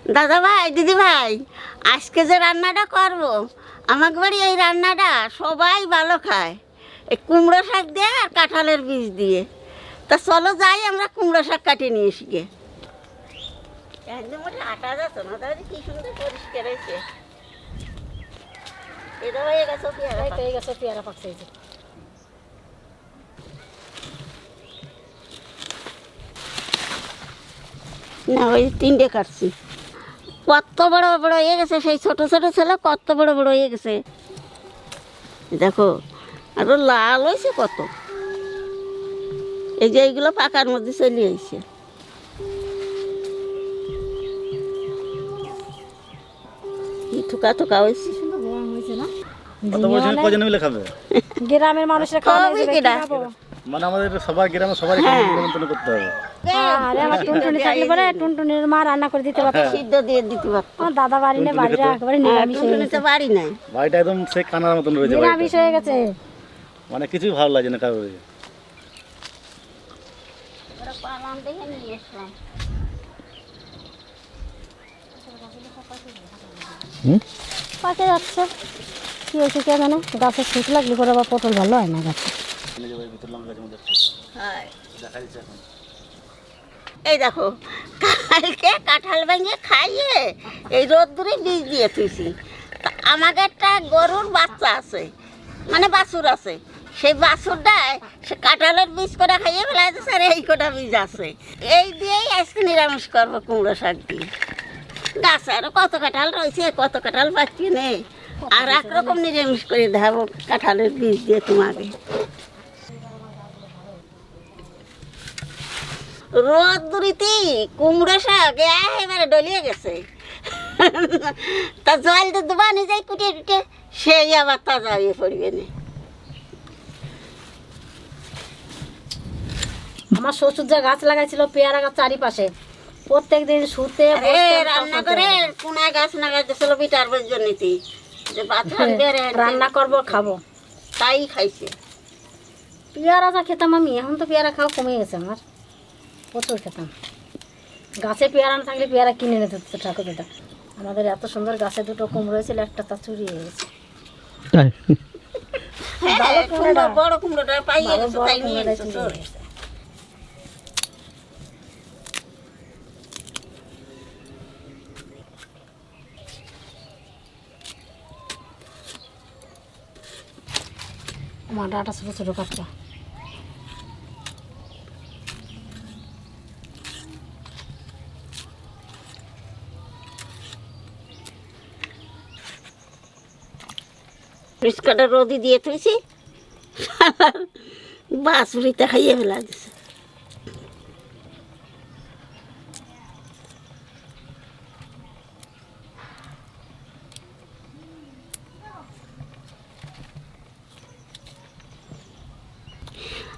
দাদা ভাই, দিদি ভাই, আজকে যে রান্নাটা করব, আমার বাড়ি এই রান্নাটা সবাই ভালো খায়, এই কুমড়ো শাক দিয়ে আর কাঁঠালের বীজ দিয়ে। তা চলো যাই, আমরা কুমড়ো শাক কাটিয়ে নিয়ে এসি গে। একদম ওটা আটা যাচ্ছে না, তাহলে কি সুন্দর পরিষ্কার হয়েছে। এটা হয়ে গেছে পেয়ারা, হয়ে গেছে পেয়ারা পাকছে। না ওই 3টে কাটছি। কত বড় বড় হয়ে গেছে, সেই ছোট ছোট ছেলে কত বড় বড় হয়ে গেছে দেখো, আরো লাল হয়েছে কত। এই যে এইগুলো পাকার মধ্যে চলে আসছে। থুকা থুকা হয়েছে। গ্রামের মানুষরা মানে আমাদের সবার গ্রামে সবাই নিমন্ত্রণ করতে হবে। টুনটুনি থাকলে পরে টুনটুনির মা রান্না করে দিতে পারতো, সিদ্ধ দিয়ে দিতে পারতো। আমার দাদা বাড়ি নেই, বাড়িটা একেবারে নিরামিষ হয়ে গেছে। বাড়ি নাই, বাড়িটা একদম সেই কানার মতন রয়েছে, নিরামিষ হয়ে গেছে। মানে কিছুই ভালো লাগে না কারোর। পাকে যাচ্ছে, কি হয়েছে কে জানে, গাছের শীত লাগলে করে বা পটল ভালো হয় না গাছে। এই দেখো, কালকে কাঁঠাল ভেঙে খাইয়ে এই রোদ্দুরে বীজ দিয়ে তুইছি। আমাকে একটা গরুর বাচ্চা আছে, মানে বাছুর আছে, সেই বাছুরটায় সে কাঁঠালের বীজ করে খাইয়ে ফেলা যাচ্ছে, আর এই কটা বীজ আছে, এই দিয়েই আজকে নিরামিষ করবো কুমড়ো শাক দিয়ে। গাছে আরো কত কাঁঠাল রয়েছে, কত কাঁঠাল পাচ্ছি নেই, আর একরকম নিরামিষ করে দেবো কাঁঠালের বীজ দিয়ে তোমাকে। রোদ্দুরিতে কুমড়ো শাক এবারে ডলিয়ে গেছে, তা জল দিয়ে দেবা নিজেই কুটিয়ে টুটে, সেই আবার তাজা হয়ে পড়বে না। আমার শ্বশুর যা গাছ লাগাইছিল পেয়ারা গাছ চারিপাশে, প্রত্যেক দিন শুতে রান্না করে কোনায় গাছ লাগাইতেছিল বিটার জন্য, যে বাথরুম রান্না করবো খাবো, তাই খাইছে। পেয়ারা যা খেতাম আমি, এখন তো পেয়ারা খাওয়া কমে গেছে আমার, প্রচুর খেতাম। গাছে পেয়ারা না থাকলে পেয়ারা কিনে নিতে হতো ঠাকুর দাদা। আমাদের এত সুন্দর গাছে দুটো কুমড়ো হয়েছিল, একটা তা চুরি হয়ে গেছে। বড় কুমড়োটা পাইয়ে গেছে, তাই নিয়ে গেছে। আমার ডাটা ছোটো ছোটো কাটটা। রিস্কাটা রোদি দিয়ে তুইছি, বাছুরিতে খাইয়ে ফেলা দিছে।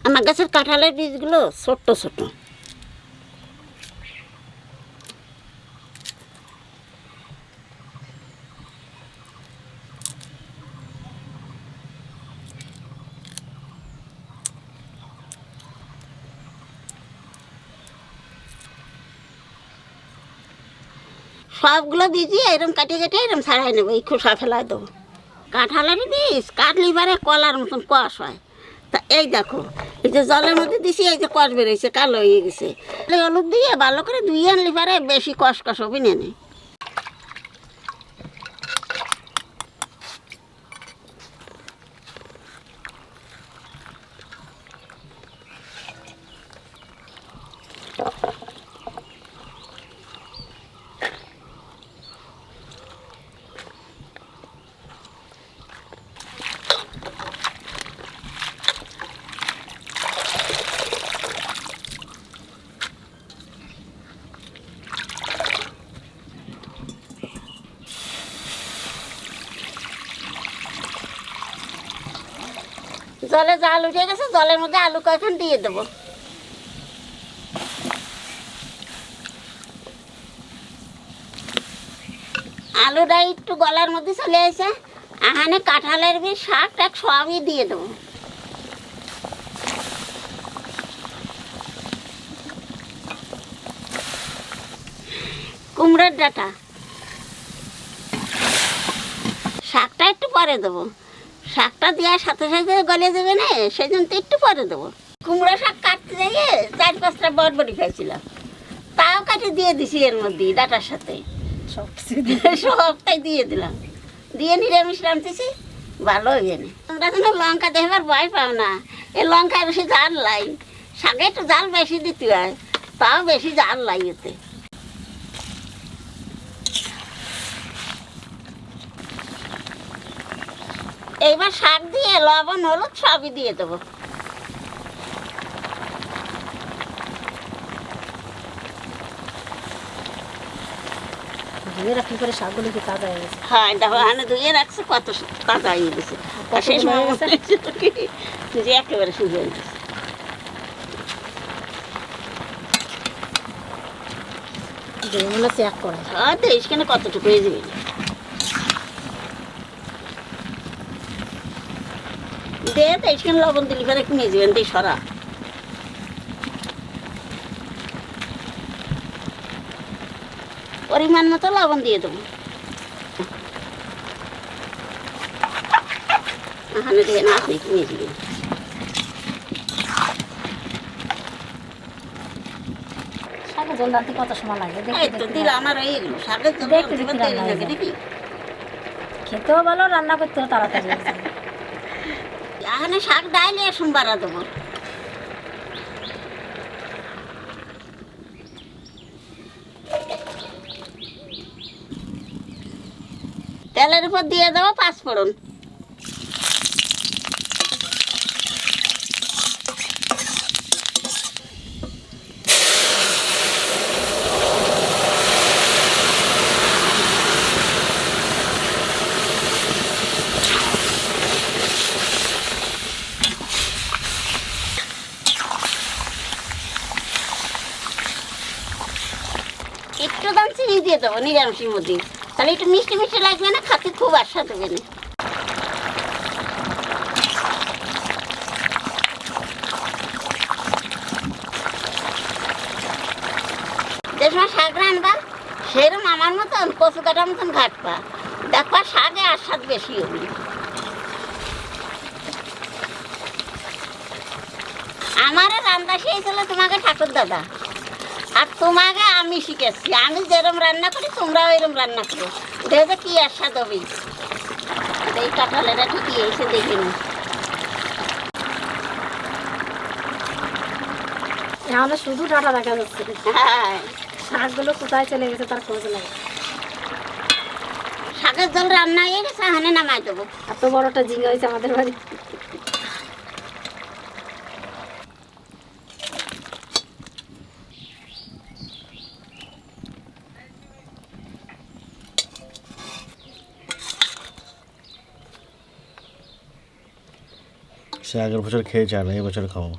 আমার গাছের কাঁঠালের বীজগুলো ছোট্ট ছোট, সবগুলো বীজই এরকম কাটিয়ে কাটিয়ে এরকম ছাড়াই নেবো, এই খোসা ফেলাই দেবো। কাঁঠালের বীজ কাটলি বারে কলার মতন কষ হয়। তা এই দেখো, এই যে জলের মধ্যে দিছি, এই যে কষ বেরোইছে, কালো হয়ে গেছে, হলুদ দিয়ে ভালো করে ধুয়ে আনলি পারে বেশি কষ কষ হবে না। জলে জাল উঠে গেছে, জলের মধ্যে আলু কয়েকখান দিয়ে দেবো। আলুটা একটু গলার মধ্যে চলে আসে, এখানে কাঁঠালের বীজ শাক টাক সবই দিয়ে দেবো। কুমড়োর ডাঁটা, শাকটা একটু পরে দেবো, শাকটা দেওয়ার সাথে সাথে গলে যাবে না, সেই জন্য তো একটু পরে দেবো। কুমড়ো শাক কাটতে গিয়ে 4-5টা বরবটি খাইছিলাম, তাও কাটে দিয়ে দিছি এর মধ্যে ডাঁটার সাথে, সবটাই দিয়ে দিলাম, দিয়ে নিরামিষ রাঁধতেছি, ভালো হয়ে না। তোমরা যেন লঙ্কা দেখবার ভয় পাও না, এই লঙ্কা বেশি জাল লাই, শাকে একটু জাল বেশি দিতে হয়, তাও বেশি জাল লাই এতে। এইবার শাক দিয়ে লবণ হলুদ সবই দিয়ে দেবো। ধুয়ে রাখলে পরে শাকগুলো কি তাজা হয়ে গেছে। হ্যাঁ দেখো এখানে ধুয়ে রাখছে, কত তাজা হয়ে গেছে, আর সেই সময় যে একেবারে শুকিয়ে গেছে। যেগুলো চেক করে হ্যাঁ দেশ কেন কতটুকু হয়ে যাবে, দে দেশ কেন লবণ দিলি পরে কমে যাবেন, দিয়ে সরা। পরিমাণ মতো লবণ দিয়ে দেবো। এখানে দিয়ে না আপনি কমে যাবেন। শাকের জল রাখতে কত সময় লাগে এই তো দিলাম, আমার হয়ে গেল শাকের জন্য দেখতে দেরি দেখতে রান্না লাগে হয়ে নাকি। খেতেও ভালো, রান্না করতেও তাড়াতাড়ি হয়ে যায়। এখানে শাক ডাইলে সোমবার দেবো। তেলের উপর দিয়ে দেবো 5 ফোড়ন, একটু দাম চিনি দিয়ে দেবো নিরামিষের মধ্যে, তাহলে একটু মিষ্টি মিষ্টি লাগবে না, খাতে খুব আস্বাদ হবে না। যে সময় শাক রান্নবা সেরকম আমার মতন কচু কাটার মতন ঘাটবা, দেখবা শাকে আস্বাদ বেশি হবে। আমারও রান্না শিখেছিল তোমাকে ঠাকুর দাদা, আর তোমাকে আমি শিখেছি, আমি যেরকম রান্না করি তোমরাও এরকম রান্না করো, দেখবে কি আস্বাদ হবে। এই কাঁঠালেরা ঠিকই এসে দেখিনি। এখানে শুধু ডাটা দেখা যাচ্ছে, হ্যাঁ শাকগুলো কোথায় চলে গেছে তার খোঁজ লাগে। শাকের জল রান্না হয়ে গেছে, এখানে নামাই দেবো। এত বড়টা ঝিঙ্গা হয়েছে আমাদের বাড়ি। সে আগের বছর খেয়েছে, আর এই বছর খাবো।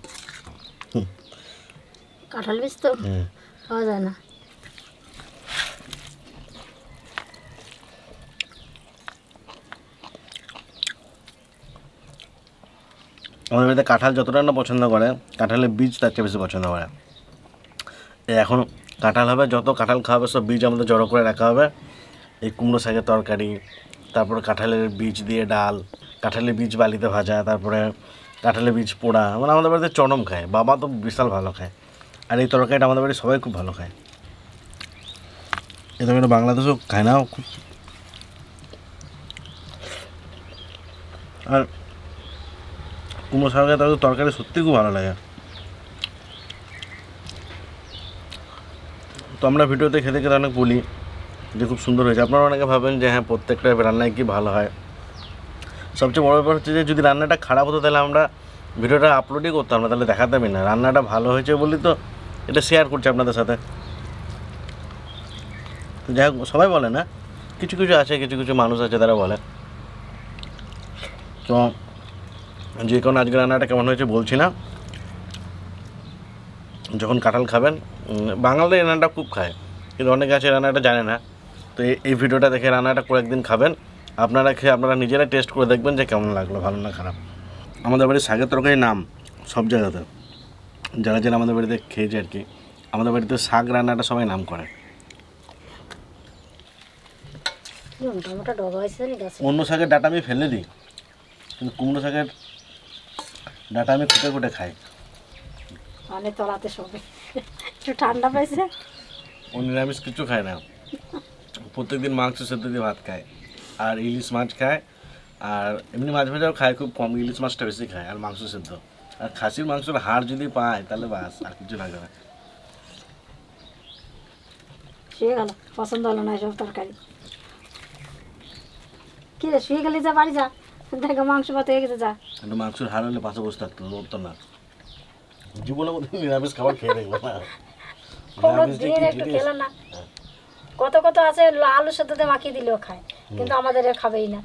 কাঁঠাল বীজ তো হ্যাঁ পাওয়া যায় না। আমাদের বাড়িতে কাঁঠাল যতটা না পছন্দ করে, কাঁঠালের বীজ তার চেয়ে বেশি পছন্দ করে। এখন কাঁঠাল হবে, যত কাঁঠাল খাওয়াবে সব বীজ আমাদের জড়ো করে রাখা হবে। এই কুমড়ো শাকের তরকারি, তারপরে কাঁঠালের বীজ দিয়ে ডাল, কাঁঠালের বীজ বালিতে ভাজা, তারপরে কাঁঠালের বীজ পোড়া, মানে আমাদের বাড়িতে চরম খায়, বাবা তো বিশাল ভালো খায়। আর এই তরকারিটা আমাদের বাড়ির সবাই খুব ভালো খায়। এই তরকারিটা বাংলাদেশেও খায় না খুব। আর কুমড়ো শাকের তরকারি সত্যি খুব ভালো লাগে। তো আমরা ভিডিওতে খেতে খেতে অনেক বলি যে খুব সুন্দর হয়েছে। আপনারা অনেকে ভাবেন যে হ্যাঁ প্রত্যেকটা রান্নায় কি ভালো হয়। সবচেয়ে বড় ব্যাপার হচ্ছে যে যদি রান্নাটা খারাপ হতো তাহলে আমরা ভিডিওটা আপলোডই করতাম না, তাহলে দেখাতামই না। রান্নাটা ভালো হয়েছে বলি তো এটা শেয়ার করছি আপনাদের সাথে। যাই হোক, সবাই বলে না, কিছু কিছু আছে, কিছু কিছু মানুষ আছে তারা বলে। তো যে কোনো আজকে রান্নাটা কেমন হয়েছে বলছি না, যখন কাঁঠাল খাবেন, বাঙালি এই রান্নাটা খুব খায়, কিন্তু অনেকে আছে রান্নাটা জানে না। তো এই ভিডিওটা দেখে রান্নাটা করে একদিন খাবেন, আপনারা খেয়ে আপনারা নিজেরা টেস্ট করে দেখবেন যে কেমন লাগলো, ভালো না খারাপ। আমাদের বাড়ির শাকের তরকারির নাম সব জায়গাতে, যারা যারা আমাদের বাড়িতে খেয়েছে আর কি, আমাদের বাড়িতে শাক রান্নাটা সবাই নাম করে। কি মোটা মোটা ডগা হয়েছে জানি গাছে। অন্য শাকের ডাটা আমি ফেলে দিই, কিন্তু কুমড়ো শাকের ডাটা আমি কুটে কুটে খাই। মানে তলাতে সবে একটু ঠান্ডা পাইছে। ও নিরামিষ কিছু খায় না, প্রত্যেকদিন মাংস সেদ্ধ দিয়ে ভাত খায়, আর ইলিশ মাছ খায়, আর এমনি মাছ ভাজাও খায়, খুব কম, ইলিশ মাছটা বেশি খায়, আর মাংস সেদ্ধ। আর খাসির মাংসের হাড় যদি পায় তাহলে বাস, আর কিছু লাগে না। শুয়ে গেল, পছন্দ হলো না এসব তরকারি। কি রে শুয়ে গেলি, যা বাড়ি যা, দেখো মাংস ভাত হয়ে গেছে, যা। একটু মাংসের হাড় হলে পাশে বসে থাকতো, নড়তো না। জীবনে মধ্যে নিরামিষ খাবার খেয়ে দেখবো না। কোনো নিরামিষ যে দিন কি একটু জিনিস। খেলো না। কত কত আছে আলু সেদ্ধতে মাখিয়ে দিলেও খায়, কিন্তু আমাদের এ খাবেই না।